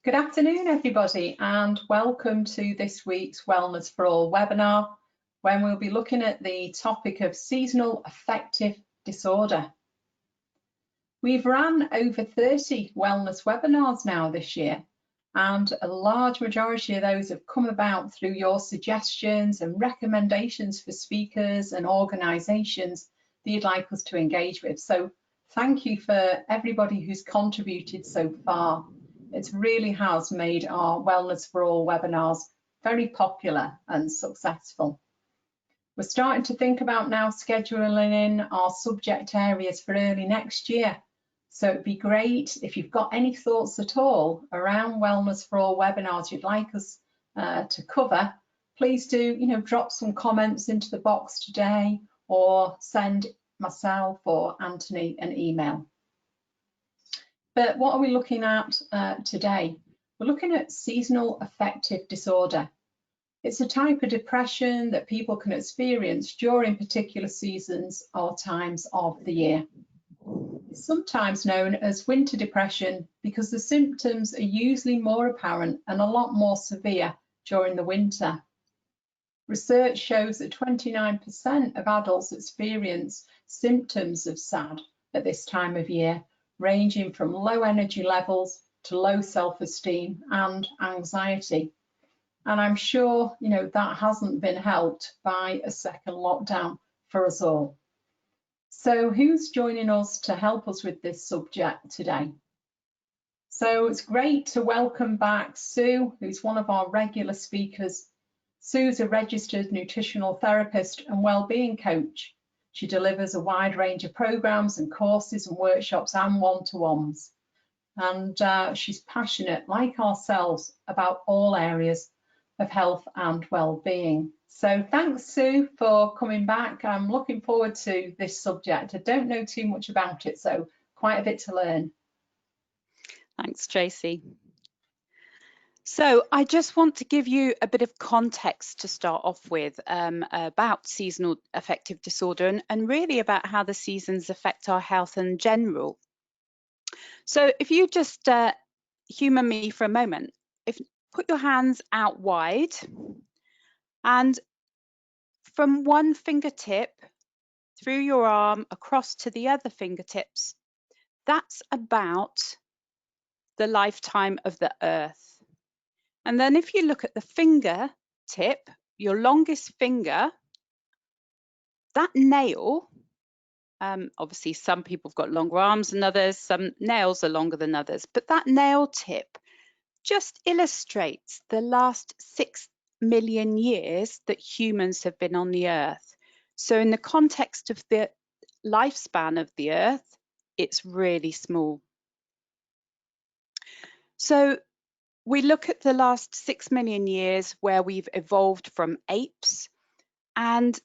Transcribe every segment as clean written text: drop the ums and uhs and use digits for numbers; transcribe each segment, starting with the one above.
Good afternoon, everybody, and welcome to this week's Wellness for All webinar, when we'll be looking at the topic of seasonal affective disorder. We've run over 30 wellness webinars now this year, and a large majority of those have come about through your suggestions and recommendations for speakers and organisations that you'd like us to engage with. So thank you for everybody who's contributed so far. It really has made our Wellness for All webinars very popular and successful. We're starting to think about now scheduling in our subject areas for early next year. So it'd be great if you've got any thoughts at all around Wellness for All webinars you'd like us to cover. Please do, drop some comments into the box today or send myself or Anthony an email. But what are we looking at today? We're looking at seasonal affective disorder. It's a type of depression that people can experience during particular seasons or times of the year. It's sometimes known as winter depression because the symptoms are usually more apparent and a lot more severe during the winter. Research shows that 29% of adults experience symptoms of SAD at this time of year, ranging from low energy levels to low self-esteem and anxiety. And I'm sure, that hasn't been helped by a second lockdown for us all. So who's joining us to help us with this subject today? So it's great to welcome back Sue, who's one of our regular speakers. Sue's a registered nutritional therapist and wellbeing coach. She delivers a wide range of programs and courses and workshops and one-to-ones. And she's passionate, like ourselves, about all areas of health and well-being. So thanks, Sue, for coming back. I'm looking forward to this subject. I don't know too much about it, so quite a bit to learn. Thanks, Tracy. So I just want to give you a bit of context to start off with about seasonal affective disorder and really about how the seasons affect our health in general. So if you just humour me for a moment, put your hands out wide and from one fingertip through your arm across to the other fingertips, that's about the lifetime of the Earth. And then if you look at the fingertip, your longest finger, that nail, obviously some people have got longer arms than others, some nails are longer than others, but that nail tip just illustrates the last 6 million years that humans have been on the Earth. So in the context of the lifespan of the Earth, it's really small. So we look at the last 6 million years where we've evolved from apes, and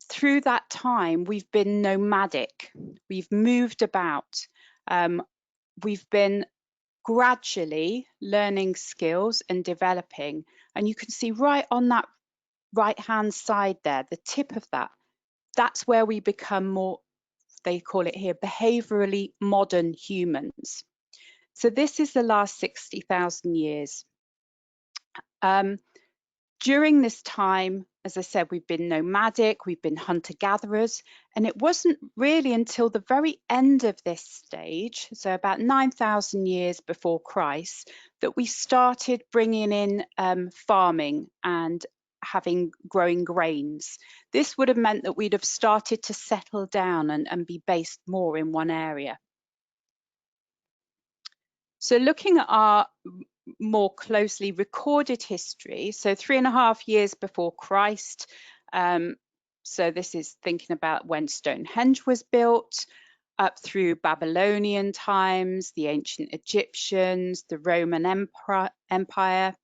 through that time we've been nomadic. We've moved about. We've been gradually learning skills and developing. And you can see right on that right-hand side there, the tip of that, that's where we become more, they call it here, behaviorally modern humans. So this is the last 60,000 years. During this time, as I said, we've been nomadic, we've been hunter-gatherers, and it wasn't really until the very end of this stage, so about 9,000 years before Christ, that we started bringing in farming and growing grains. This would have meant that we'd have started to settle down and be based more in one area. So looking at our more closely recorded history, so 3.5 years before Christ, so this is thinking about when Stonehenge was built, up through Babylonian times, the ancient Egyptians, the Roman Empire,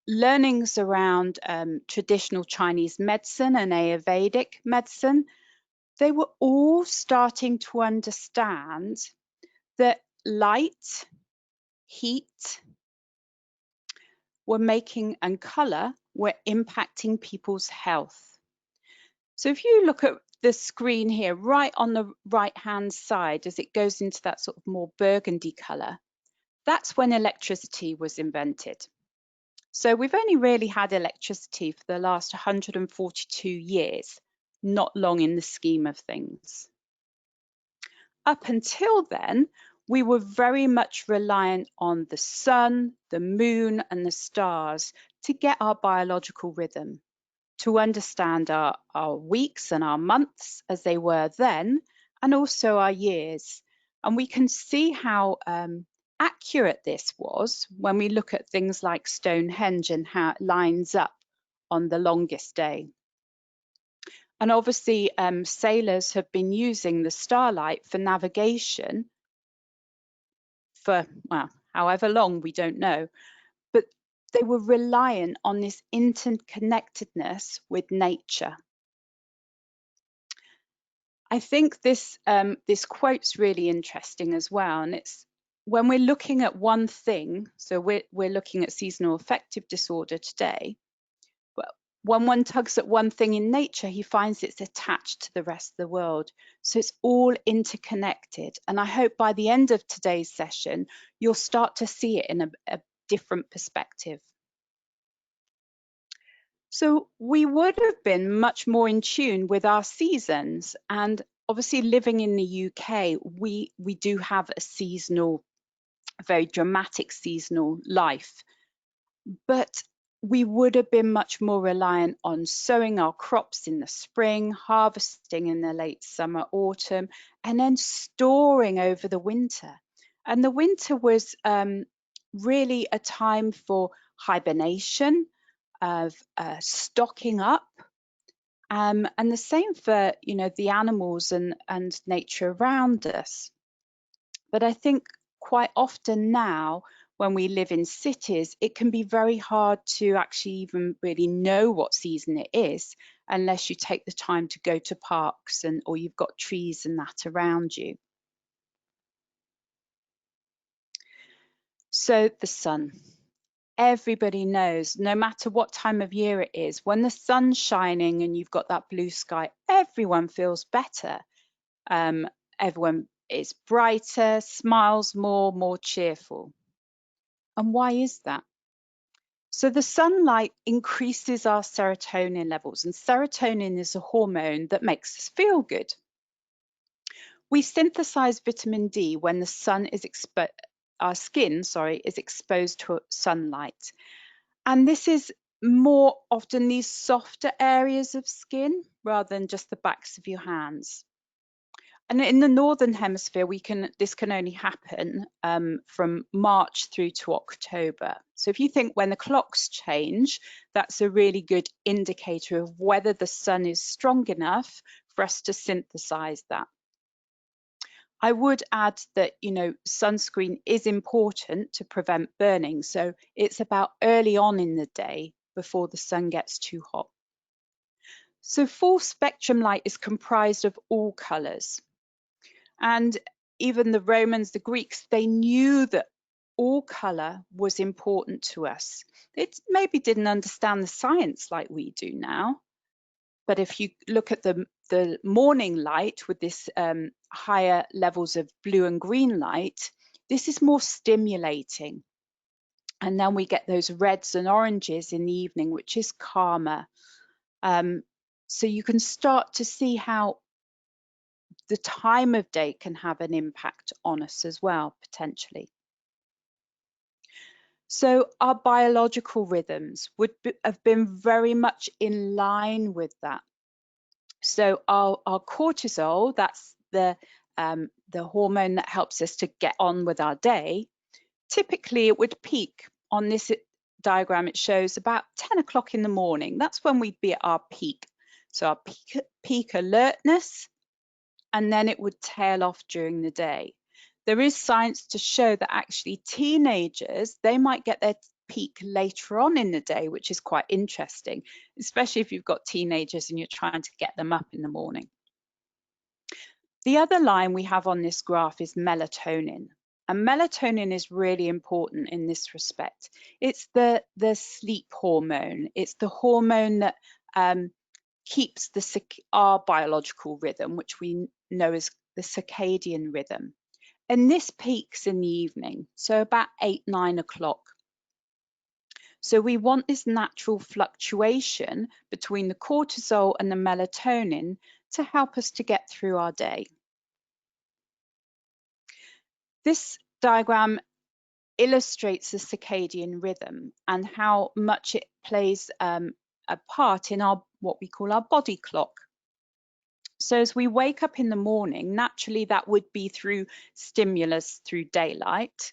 learnings around traditional Chinese medicine and Ayurvedic medicine, they were all starting to understand that light, heat were making, and colour were impacting people's health. So if you look at the screen here, right on the right hand side, as it goes into that sort of more burgundy colour, that's when electricity was invented. So we've only really had electricity for the last 142 years, not long in the scheme of things. Up until then, we were very much reliant on the sun, the moon, and the stars to get our biological rhythm, to understand our weeks and our months as they were then, and also our years. And we can see how accurate this was when we look at things like Stonehenge and how it lines up on the longest day. And obviously, sailors have been using the starlight for navigation for, well, however long, we don't know. But they were reliant on this interconnectedness with nature. I think this quote's really interesting as well, and it's when we're looking at one thing. So we're looking at seasonal affective disorder today. But when one tugs at one thing in nature, he finds it's attached to the rest of the world. So it's all interconnected. And I hope by the end of today's session, you'll start to see it in a different perspective. So we would have been much more in tune with our seasons, and obviously living in the UK, we do have a seasonal, very dramatic seasonal life, but we would have been much more reliant on sowing our crops in the spring, harvesting in the late summer, autumn, and then storing over the winter. And the winter was really a time for hibernation, of stocking up, and the same for the animals and nature around us. But I think quite often now, when we live in cities, it can be very hard to actually even really know what season it is unless you take the time to go to parks or you've got trees and that around you. So the sun. Everybody knows, no matter what time of year it is, when the sun's shining and you've got that blue sky, everyone feels better. Everyone is brighter, smiles more cheerful. And why is that? So the sunlight increases our serotonin levels, and serotonin is a hormone that makes us feel good. We synthesize vitamin D when the sun is our skin, is exposed to sunlight. And this is more often these softer areas of skin rather than just the backs of your hands. And in the Northern Hemisphere, this can only happen from March through to October. So if you think when the clocks change, that's a really good indicator of whether the sun is strong enough for us to synthesize that. I would add that, sunscreen is important to prevent burning. So it's about early on in the day before the sun gets too hot. So full spectrum light is comprised of all colors. And even the Romans, the Greeks, they knew that all color was important to us. They maybe didn't understand the science like we do now. But if you look at the morning light with this higher levels of blue and green light, this is more stimulating. And then we get those reds and oranges in the evening, which is calmer. So you can start to see how the time of day can have an impact on us as well, potentially. So our biological rhythms would have been very much in line with that. So our cortisol, that's the hormone that helps us to get on with our day. Typically, it would peak on this diagram. It shows about 10 o'clock in the morning. That's when we'd be at our peak. So our peak alertness, and then it would tail off during the day. There is science to show that actually teenagers, they might get their peak later on in the day, which is quite interesting, especially if you've got teenagers and you're trying to get them up in the morning. The other line we have on this graph is melatonin. And melatonin is really important in this respect. It's the sleep hormone. It's the hormone that keeps our biological rhythm, which we know as the circadian rhythm. And this peaks in the evening, so about 8, 9 o'clock. So we want this natural fluctuation between the cortisol and the melatonin to help us to get through our day. This diagram illustrates the circadian rhythm and how much it plays a part in our what we call our body clock. So as we wake up in the morning, naturally that would be through stimulus through daylight.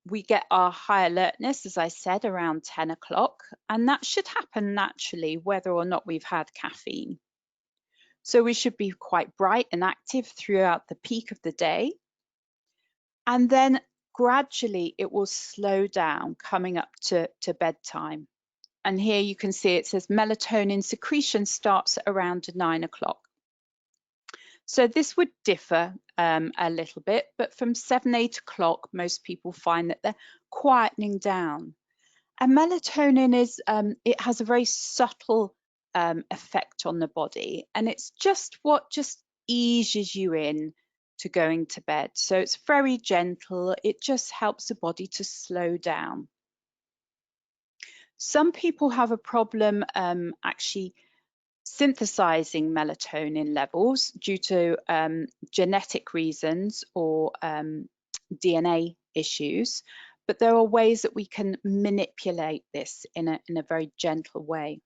We get our high alertness, as I said, around 10 o'clock, and that should happen naturally whether or not we've had caffeine. So we should be quite bright and active throughout the peak of the day. And then gradually it will slow down coming up to bedtime. And here you can see it says melatonin secretion starts at around 9 o'clock. So this would differ a little bit, but from 7, 8 o'clock, most people find that they're quietening down. And melatonin is, it has a very subtle effect on the body, and it's just what just eases you in to going to bed. So it's very gentle. It just helps the body to slow down. Some people have a problem actually synthesizing melatonin levels due to genetic reasons or DNA issues, but there are ways that we can manipulate this in a very gentle way.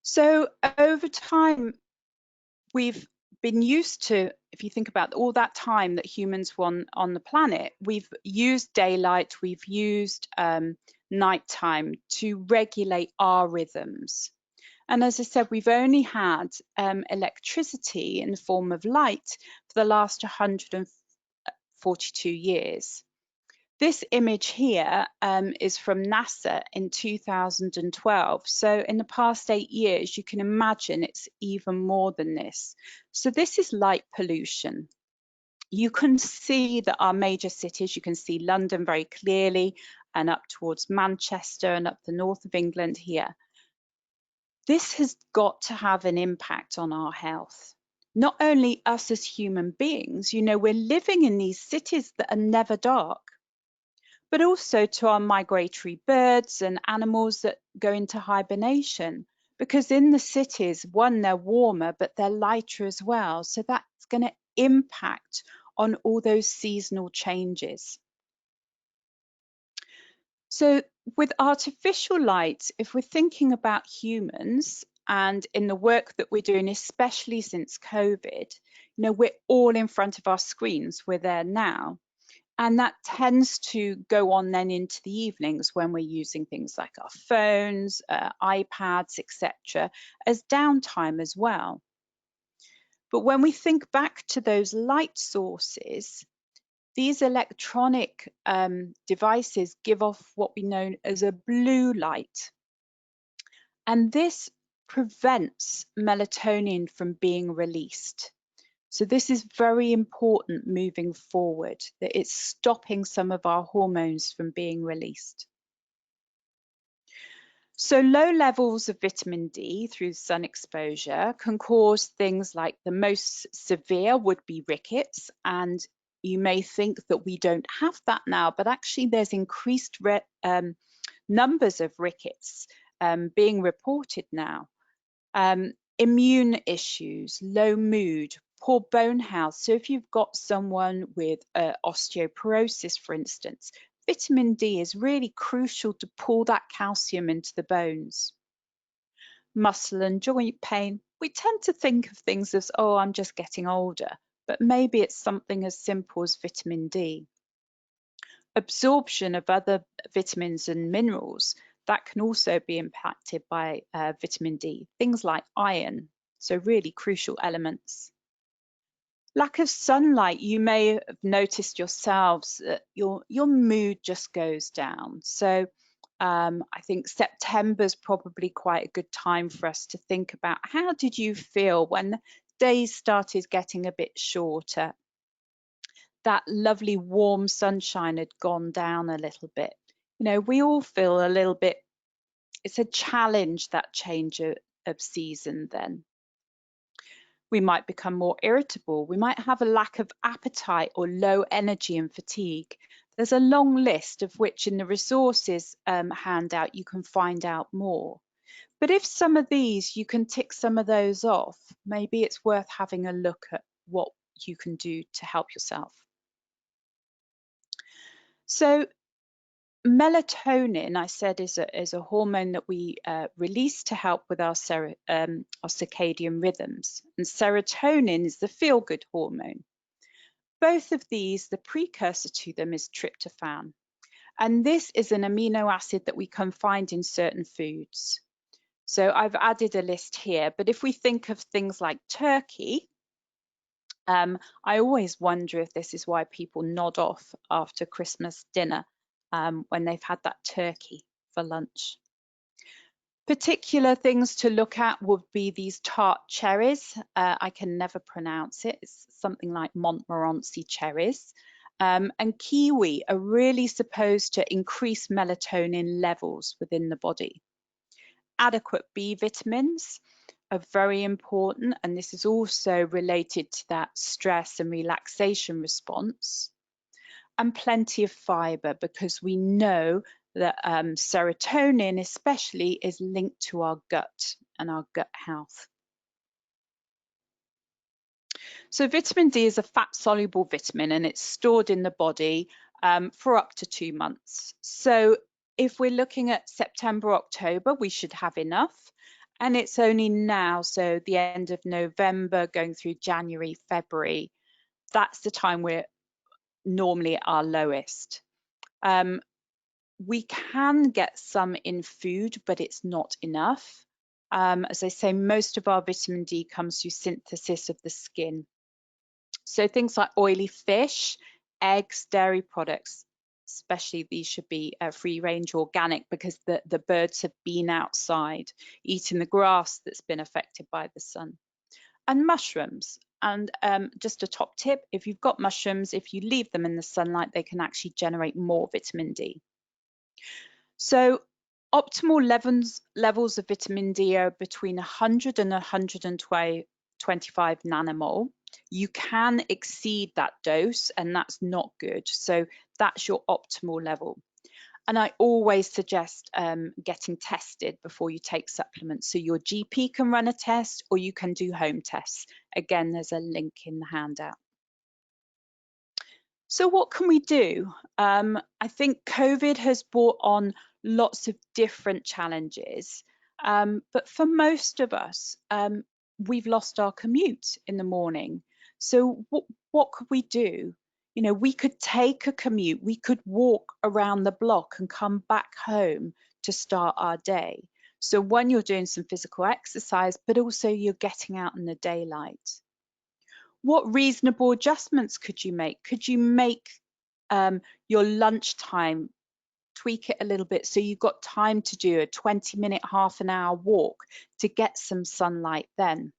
So over time, we've been used to, if you think about all that time that humans were on the planet, we've used daylight, we've used nighttime to regulate our rhythms. And as I said, we've only had electricity in the form of light for the last 142 years. This image here is from NASA in 2012. So in the past 8 years, you can imagine it's even more than this. So this is light pollution. You can see that our major cities, you can see London very clearly and up towards Manchester and up the north of England here. This has got to have an impact on our health. Not only us as human beings, you know, we're living in these cities that are never dark, but also to our migratory birds and animals that go into hibernation. Because in the cities, one, they're warmer, but they're lighter as well. So that's going to impact on all those seasonal changes. So with artificial light, if we're thinking about humans and in the work that we're doing, especially since COVID, you know, we're all in front of our screens, we're there now. And that tends to go on then into the evenings when we're using things like our phones, iPads, etc., as downtime as well. But when we think back to those light sources, these electronic devices give off what we know as a blue light. And this prevents melatonin from being released. So this is very important moving forward, that it's stopping some of our hormones from being released. So low levels of vitamin D through sun exposure can cause things like the most severe would be rickets, and you may think that we don't have that now, but actually there's increased numbers of rickets being reported now. Immune issues, low mood, poor bone health. So if you've got someone with osteoporosis, for instance, vitamin D is really crucial to pull that calcium into the bones. Muscle and joint pain. We tend to think of things as, oh, I'm just getting older, but maybe it's something as simple as vitamin D. Absorption of other vitamins and minerals, that can also be impacted by vitamin D, things like iron, so really crucial elements. Lack of sunlight, you may have noticed yourselves that your mood just goes down. So I think September's probably quite a good time for us to think about how did you feel when days started getting a bit shorter? That lovely warm sunshine had gone down a little bit. You know, we all feel a little bit, it's a challenge, that change of season then. We might become more irritable. We might have a lack of appetite or low energy and fatigue. There's a long list of which in the resources handout you can find out more. But if some of these, you can tick some of those off, maybe it's worth having a look at what you can do to help yourself. So melatonin, I said, is a hormone that we release to help with our circadian rhythms. And serotonin is the feel-good hormone. Both of these, the precursor to them is tryptophan. And this is an amino acid that we can find in certain foods. So I've added a list here, but if we think of things like turkey, I always wonder if this is why people nod off after Christmas dinner when they've had that turkey for lunch. Particular things to look at would be these tart cherries. I can never pronounce it. It's something like Montmorency cherries. And kiwi are really supposed to increase melatonin levels within the body. Adequate B vitamins are very important, and this is also related to that stress and relaxation response. And plenty of fiber, because we know that serotonin especially is linked to our gut and our gut health. So vitamin D is a fat-soluble vitamin, and it's stored in the body for up to 2 months. So if we're looking at September, October, we should have enough. And it's only now, so the end of November going through January, February, that's the time we're normally at our lowest. We can get some in food, but it's not enough. As I say, most of our vitamin D comes through synthesis of the skin. So things like oily fish, eggs, dairy products, especially these should be free range organic, because the birds have been outside eating the grass that's been affected by the sun. And mushrooms. And just a top tip, if you've got mushrooms, if you leave them in the sunlight, they can actually generate more vitamin D. So optimal levels of vitamin D are between 100 and 125 nanomole. You can exceed that dose, and that's not good. So that's your optimal level. And I always suggest getting tested before you take supplements. So your GP can run a test, or you can do home tests. Again, there's a link in the handout. So what can we do? I think COVID has brought on lots of different challenges, but for most of us, we've lost our commute in the morning. So what could we do? You know, we could take a commute, we could walk around the block and come back home to start our day. So when you're doing some physical exercise, but also you're getting out in the daylight. What reasonable adjustments could you make? Could you make your lunchtime, tweak it a little bit so you've got time to do a 20-minute, half an hour walk to get some sunlight then?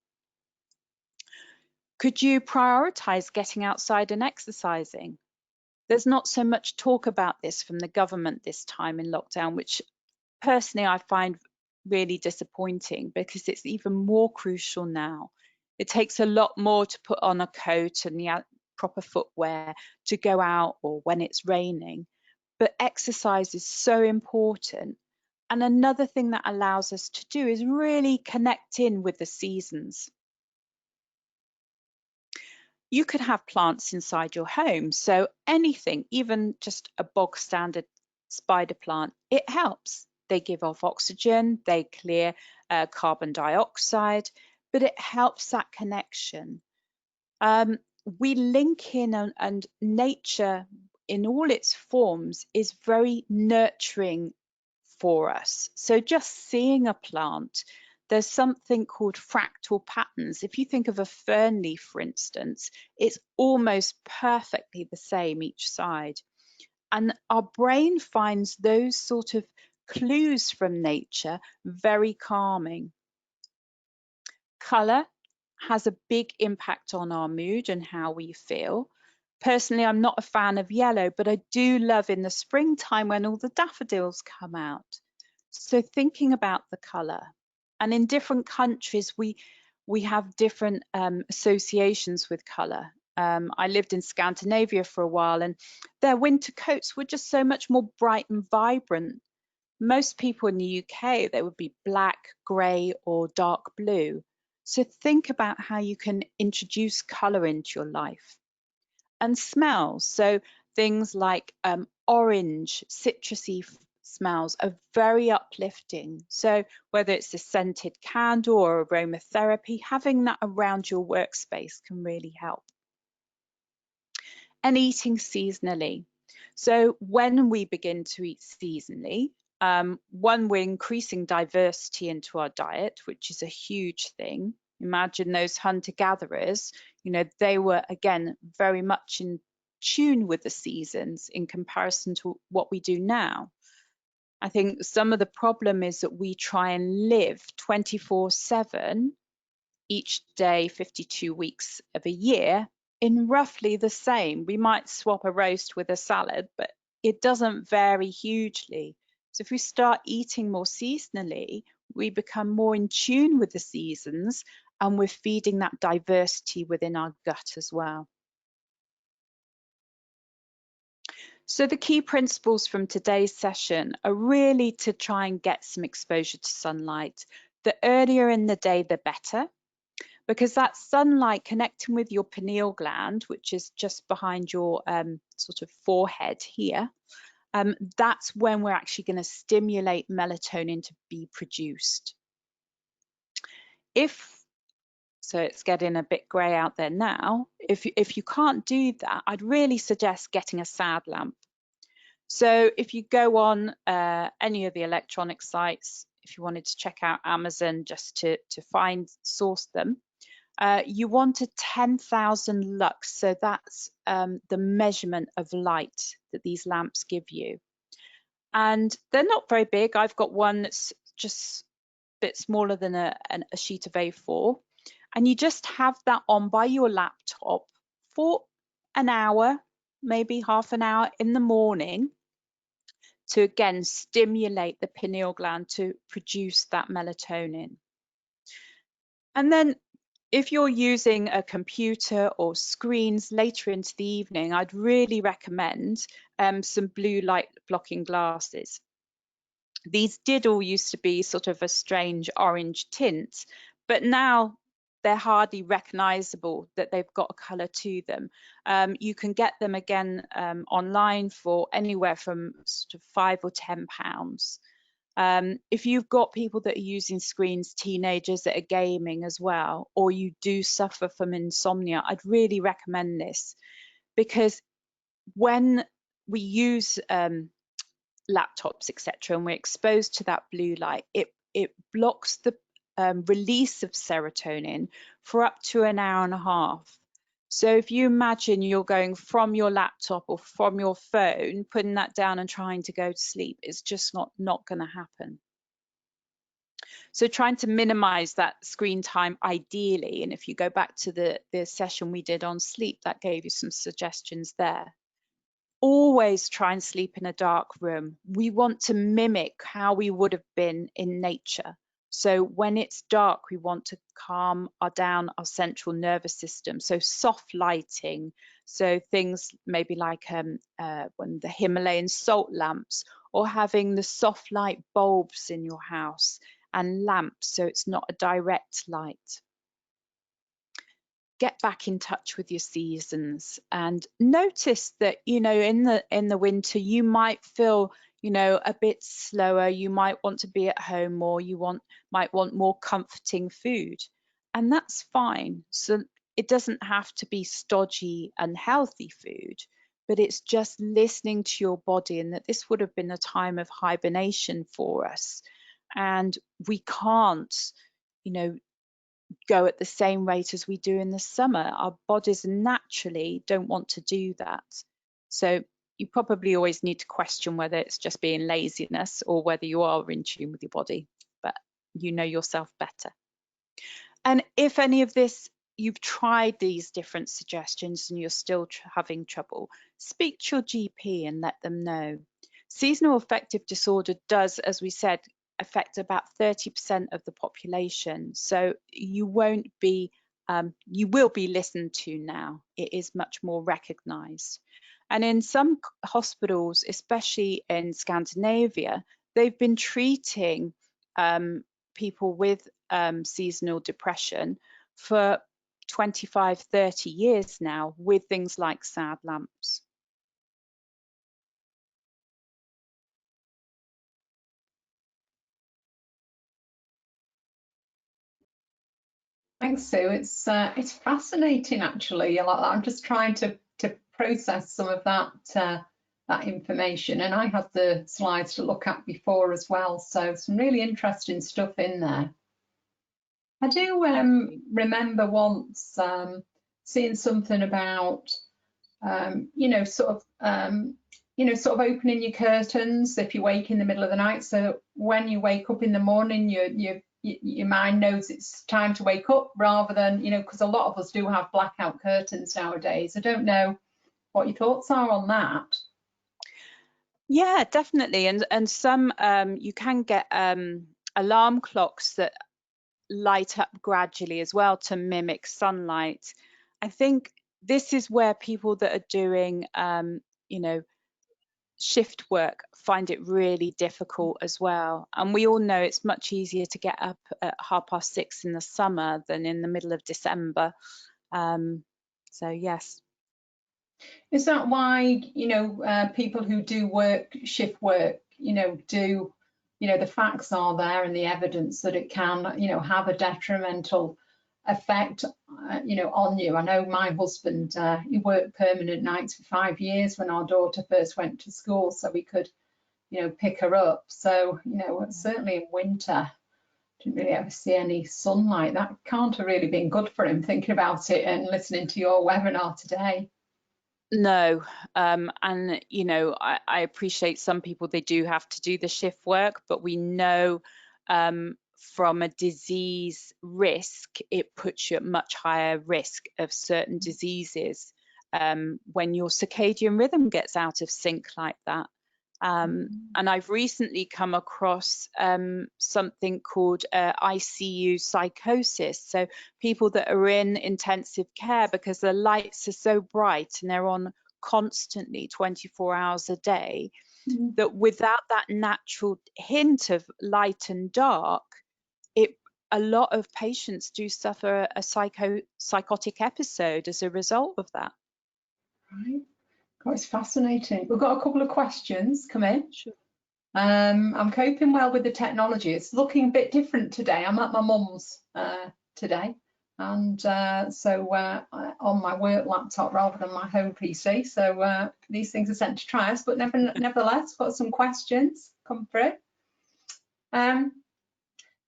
Could you prioritize getting outside and exercising? There's not so much talk about this from the government this time in lockdown, which personally I find really disappointing, because it's even more crucial now. It takes a lot more to put on a coat and the proper footwear to go out, or when it's raining. But exercise is so important. And another thing that allows us to do is really connect in with the seasons. You could have plants inside your home. So anything, even just a bog standard spider plant, it helps. They give off oxygen, they clear carbon dioxide, but it helps that connection. We link in, and nature in all its forms is very nurturing for us. So just seeing a plant, there's something called fractal patterns. If you think of a fern leaf, for instance, it's almost perfectly the same each side. And our brain finds those sort of clues from nature very calming. Colour has a big impact on our mood and how we feel. Personally, I'm not a fan of yellow, but I do love in the springtime when all the daffodils come out. So thinking about the colour. And in different countries, we we have different associations with colour. I lived in Scandinavia for a while, and their winter coats were just so much more bright and vibrant. Most people in the UK, they would be black, grey or dark blue. So think about how you can introduce colour into your life. And smells, so things like orange, citrusy smells are very uplifting. So whether it's a scented candle or aromatherapy, having that around your workspace can really help. And eating seasonally. So when we begin to eat seasonally, one, we're increasing diversity into our diet, which is a huge thing. Imagine those hunter-gatherers, you know, they were, again, very much in tune with the seasons in comparison to what we do now. I think some of the problem is that we try and live 24/7 each day, 52 weeks of a year, in roughly the same. We might swap a roast with a salad, but it doesn't vary hugely. So if we start eating more seasonally, we become more in tune with the seasons, and we're feeding that diversity within our gut as well. So the key principles from today's session are really to try and get some exposure to sunlight. The earlier in the day, the better, because that sunlight connecting with your pineal gland, which is just behind your sort of forehead here, that's when we're actually going to stimulate melatonin to be produced. So it's getting a bit grey out there now. If you can't do that, I'd really suggest getting a SAD lamp. So if you go on any of the electronic sites, if you wanted to check out Amazon just to source them, you want a 10,000 lux, so that's the measurement of light that these lamps give you. And they're not very big. I've got one that's just a bit smaller than a sheet of A4. And you just have that on by your laptop for an hour, maybe half an hour in the morning, to again stimulate the pineal gland to produce that melatonin. And then if you're using a computer or screens later into the evening, I'd really recommend some blue light blocking glasses. These did all used to be sort of a strange orange tint, but now they're hardly recognizable that they've got a color to them. You can get them again online for anywhere from sort of £5 or £10. If you've got people that are using screens, teenagers that are gaming as well, or you do suffer from insomnia, I'd really recommend this, because when we use laptops, etc., and we're exposed to that blue light, it blocks the release of serotonin for up to an hour and a half. So if you imagine you're going from your laptop or from your phone, putting that down and trying to go to sleep, it's just not going to happen. So trying to minimize that screen time ideally, and if you go back to the session we did on sleep, that gave you some suggestions there. Always try and sleep in a dark room. We want to mimic how we would have been in nature. So when it's dark, we want to calm down our central nervous system. So soft lighting, so things maybe like when the Himalayan salt lamps, or having the soft light bulbs in your house and lamps, so it's not a direct light. Get back in touch with your seasons and notice that, you know, in the winter you might feel, you know, a bit slower, you might want to be at home more, might want more comforting food, and that's fine. So it doesn't have to be stodgy unhealthy food, but it's just listening to your body, and that this would have been a time of hibernation for us, and we can't, you know, go at the same rate as we do in the summer. Our bodies naturally don't want to do that. So you probably always need to question whether it's just being laziness or whether you are in tune with your body, but you know yourself better. And if any of this, you've tried these different suggestions and you're still having trouble, speak to your GP and let them know. Seasonal affective disorder does, as we said, affect about 30% of the population. So you won't be, you will be listened to now. It is much more recognised. And in some hospitals, especially in Scandinavia, they've been treating people with seasonal depression for 25, 30 years now with things like SAD lamps. Thanks, Sue. It's fascinating, actually. I'm just trying to process some of that information, and I had the slides to look at before as well. So some really interesting stuff in there. I do remember once seeing something about sort of opening your curtains if you wake in the middle of the night, so when you wake up in the morning, your mind knows it's time to wake up, rather than, because a lot of us do have blackout curtains nowadays. I don't know what your thoughts are on that. Yeah, definitely. And some you can get alarm clocks that light up gradually as well to mimic sunlight. I think this is where people that are doing shift work find it really difficult as well. And we all know it's much easier to get up at 6:30 in the summer than in the middle of December. So yes. Is that why, people who do shift work, the facts are there and the evidence that it can, have a detrimental effect, on you? I know my husband, he worked permanent nights for 5 years when our daughter first went to school, so we could, pick her up. So, certainly in winter, didn't really ever see any sunlight. That can't have really been good for him, thinking about it and listening to your webinar today. No, and I appreciate some people, they do have to do the shift work, but we know from a disease risk, it puts you at much higher risk of certain diseases when your circadian rhythm gets out of sync like that. And I've recently come across something called ICU psychosis. So people that are in intensive care because the lights are so bright and they're on constantly 24 hours a day, that without that natural hint of light and dark, a lot of patients do suffer a psychotic episode as a result of that. Right. Oh, it's fascinating. We've got a couple of questions come in. Sure. I'm coping well with the technology. It's looking a bit different today. I'm at my mum's today, and so on my work laptop rather than my home PC. So these things are sent to try us, but nevertheless, got some questions come through.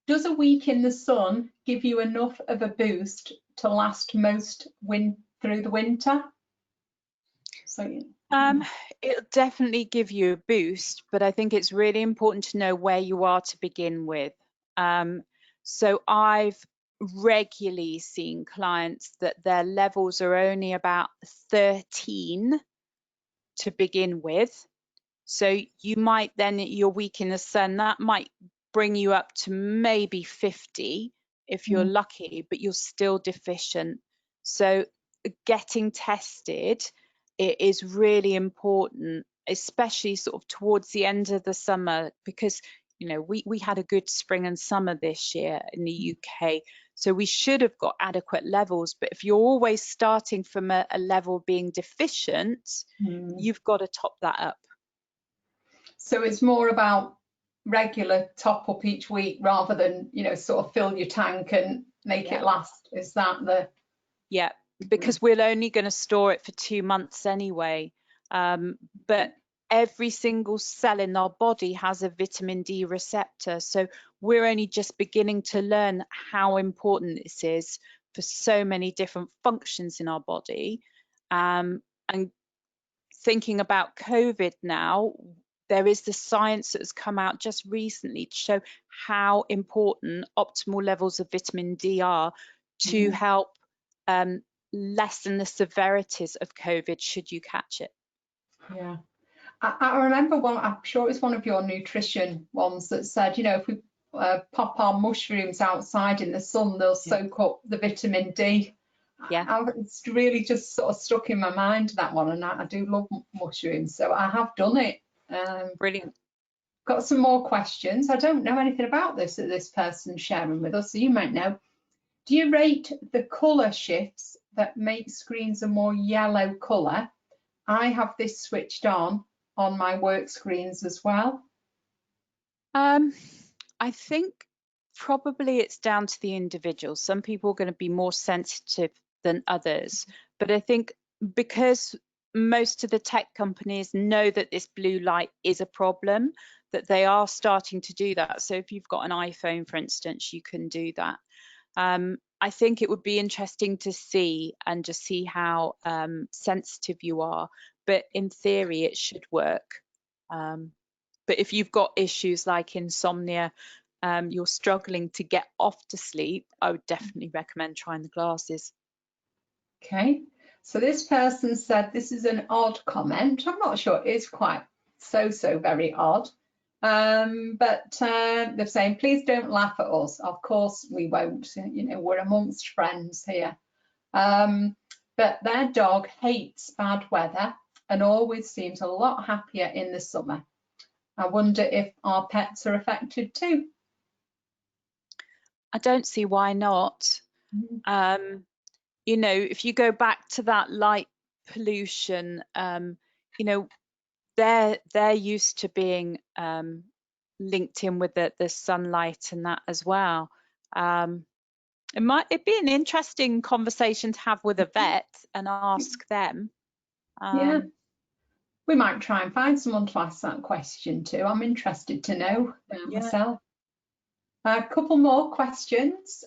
Does a week in the sun give you enough of a boost to last most through the winter? So it'll definitely give you a boost, but I think it's really important to know where you are to begin with. So I've regularly seen clients that their levels are only about 13 to begin with. So you might then, your week in the sun, that might bring you up to maybe 50 if you're lucky, but you're still deficient. So getting tested, it is really important, especially sort of towards the end of the summer, because we had a good spring and summer this year in the UK, so we should have got adequate levels. But if you're always starting from a level being deficient, you've got to top that up. So it's more about regular top up each week rather than, sort of fill your tank and make it last. Is that the... Yeah, because we're only going to store it for 2 months anyway. But every single cell in our body has a vitamin D receptor. So we're only just beginning to learn how important this is for so many different functions in our body. And thinking about COVID now, there is the science that has come out just recently to show how important optimal levels of vitamin D are to help lessen the severities of COVID should you catch it. Yeah. I remember one, I'm sure it was one of your nutrition ones that said, you know, if we pop our mushrooms outside in the sun, they'll soak up the vitamin D. Yeah. It's really just sort of stuck in my mind, that one, and I do love mushrooms, so I have done it. Brilliant. Got some more questions. I don't know anything about this that this person's sharing with us, so you might know. Do you rate the colour shifts that make screens a more yellow colour? I have this switched on my work screens as well. I think probably it's down to the individual. Some people are going to be more sensitive than others, but I think because most of the tech companies know that this blue light is a problem, that they are starting to do that. So if you've got an iPhone, for instance, you can do that. I think it would be interesting to see and just see how sensitive you are, but in theory it should work. But if you've got issues like insomnia, you're struggling to get off to sleep, I would definitely recommend trying the glasses. Okay, so this person said this is an odd comment. I'm not sure it is quite so very odd. But they're saying, please don't laugh at us. Of course we won't, you know, we're amongst friends here. But their dog hates bad weather and always seems a lot happier in the summer. I wonder if our pets are affected too. I don't see why not. You know, if you go back to that light pollution, you know, they're used to being linked in with the sunlight and that as well. It'd be an interesting conversation to have with a vet and ask them. Yeah, we might try and find someone to ask that question to. I'm interested to know myself. A couple more questions.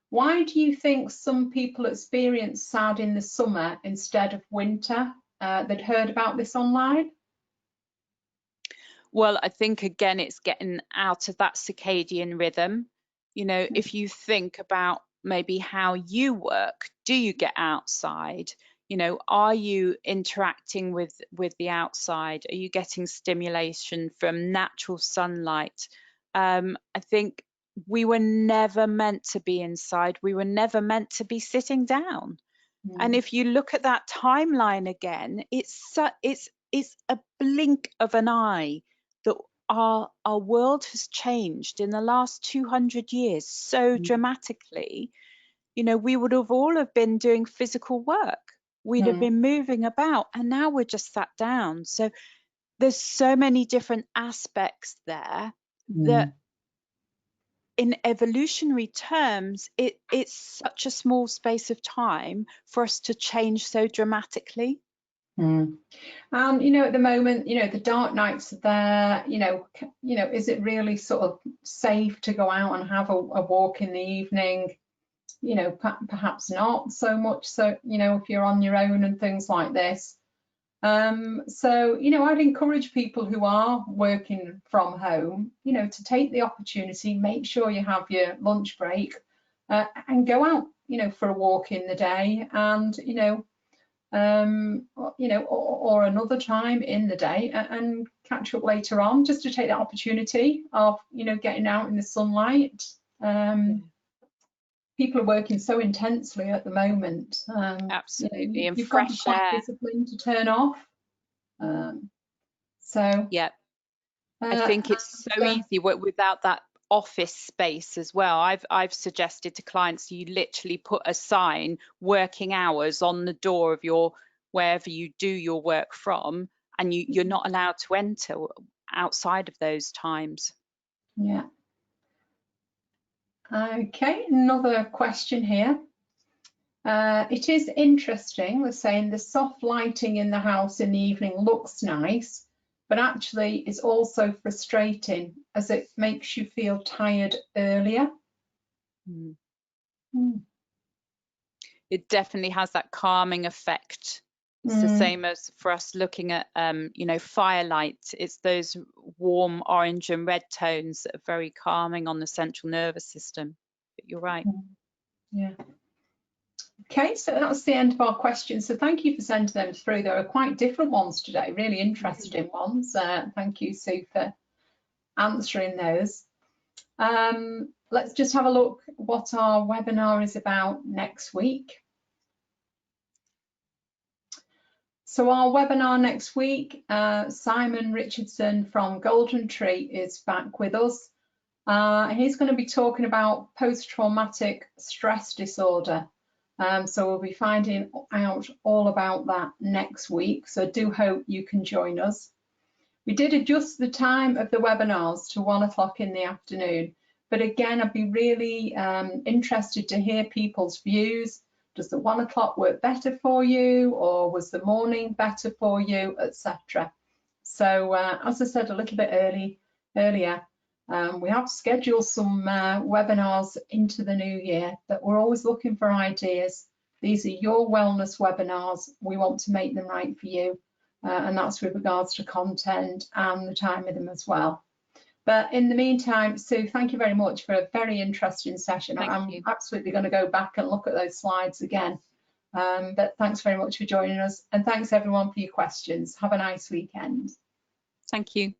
Why do you think some people experience SAD in the summer instead of winter? They'd heard about this online? Well, I think again, it's getting out of that circadian rhythm. You know, if you think about maybe how you work, do you get outside? You know, are you interacting with the outside? Are you getting stimulation from natural sunlight? I think we were never meant to be inside. We were never meant to be sitting down. And if you look at that timeline again, it's a blink of an eye that our world has changed in the last 200 years so dramatically. You know, we would have all have been doing physical work. We'd have been moving about, and now we're just sat down. So there's so many different aspects there that in evolutionary terms, it's such a small space of time for us to change so dramatically. You know, at the moment, you know, the dark nights are there. You know, is it really sort of safe to go out and have a walk in the evening? You know, perhaps not so much. So, you know, if you're on your own and things like this. So, you know, I'd encourage people who are working from home, you know, to take the opportunity, make sure you have your lunch break and go out, you know, for a walk in the day and, you know, or another time in the day and catch up later on, just to take that opportunity of, you know, getting out in the sunlight. People are working so intensely at the moment. Absolutely, you know, and you've got to be fresh quite air. disciplined to turn off. So yeah, I think it's so easy without that office space as well. I've suggested to clients you literally put a sign working hours on the door of your wherever you do your work from, and you're not allowed to enter outside of those times. Yeah. Okay, another question here. It is interesting, we're saying the soft lighting in the house in the evening looks nice, but actually it's also frustrating as it makes you feel tired earlier. It definitely has that calming effect. It's the same as for us looking at, you know, firelight. It's those warm orange and red tones that are very calming on the central nervous system. But you're right. Yeah. Okay, so that's the end of our questions. So thank you for sending them through. There are quite different ones today, really interesting ones. Thank you, Sue, for answering those. Let's just have a look what our webinar is about next week. So our webinar next week, Simon Richardson from Golden Tree is back with us. He's going to be talking about post-traumatic stress disorder. So we'll be finding out all about that next week. So I do hope you can join us. We did adjust the time of the webinars to 1 o'clock in the afternoon. But again, I'd be really interested to hear people's views. Does the 1 o'clock work better for you, or was the morning better for you, etc.? So as I said a little bit earlier, we have scheduled some webinars into the new year, but we're always looking for ideas. These are your wellness webinars. We want to make them right for you, and that's with regards to content and the time of them as well. But in the meantime, Sue, thank you very much for a very interesting session. I'm absolutely going to go back and look at those slides again. But thanks very much for joining us, and thanks everyone for your questions. Have a nice weekend. Thank you.